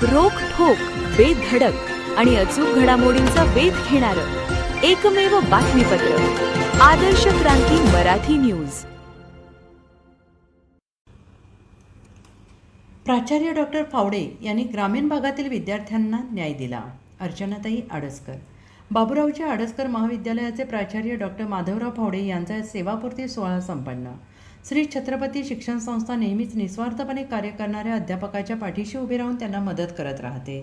रोखठोक, बेधडक आणि अचूक घडामोडींचा वेध घेणारं एकमेव बातमीपत्र आदर्श क्रांती मराठी न्यूज। प्राचार्य डॉक्टर फावडे यांनी ग्रामीण भागातील विद्यार्थ्यांना न्याय दिला। अर्चनाताई आडसकर। बाबूरावजी आडसकर महाविद्यालयाचे प्राचार्य डॉक्टर माधवराव फावडे यांचा सेवापूर्ती सोहळा संपन्न। श्री छत्रपती शिक्षण संस्था नेहमीच निस्वार्थपणे कार्य करणाऱ्या अध्यापकाच्या पाठीशी उभे राहून त्यांना मदत करत राहते।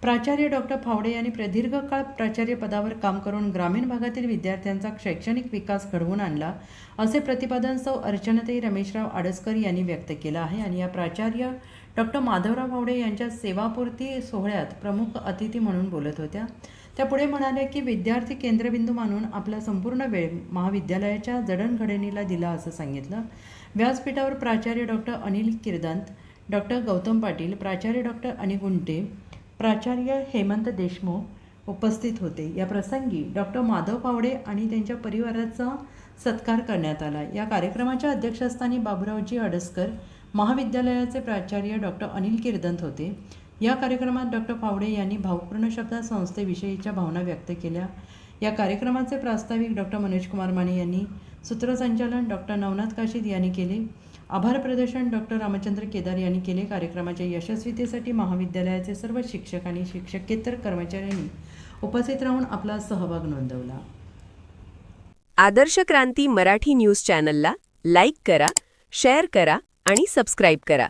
प्राचार्य डॉक्टर फावडे यांनी प्रदीर्घ काळ प्राचार्य पदावर काम करून ग्रामीण भागातील विद्यार्थ्यांचा शैक्षणिक विकास घडवून आणला, असे प्रतिपादन सौ अर्चनाताई रमेशराव आडसकर यांनी व्यक्त केलं आहे। आणि या प्राचार्य डॉक्टर माधवराव फावडे यांच्या सेवापूर्ती सोहळ्यात प्रमुख अतिथी म्हणून बोलत होत्या। त्या पुढे म्हणाल्या की विद्यार्थी केंद्रबिंदू मानून आपला संपूर्ण वेळ महाविद्यालयाच्या जडणघडणीला दिला असं सांगितलं। व्यासपीठावर प्राचार्य डॉक्टर अनिल किर्दंत, डॉक्टर गौतम पाटील, प्राचार्य डॉक्टर अनिगुंटे, प्राचार्य हेमंत देशमुख उपस्थित होते। या प्रसंगी डॉक्टर माधव फावडे आणि त्यांच्या परिवाराचा सत्कार करण्यात आला। या कार्यक्रमाच्या अध्यक्षस्थानी बाबूरावजी आडसकर महाविद्यालयाचे प्राचार्य डॉक्टर अनिल किर्दंत होते। या कार्यक्रमात डॉक्टर फावडे यांनी भावपूर्ण शब्दात संस्थेविषयीच्या भावना व्यक्त केल्या। या कार्यक्रमाचे प्रास्ताविक डॉक्टर मनोज कुमार माने यांनी, सूत्रसंचालन डॉक्टर नवनाथ काशीद यांनी केले। आभार प्रदर्शन डॉक्टर रामचंद्र केदार यांनी केले। कार्यक्रमाच्या यशस्वीतेसाठी महाविद्यालयाचे सर्व शिक्षक आणि शिक्षकेतर कर्मचाऱ्यांनी उपस्थित राहून आपला सहभाग नोंदवला। आदर्श क्रांती मराठी न्यूज चॅनलला लाईक करा, शेअर करा आणि सबस्क्राईब करा।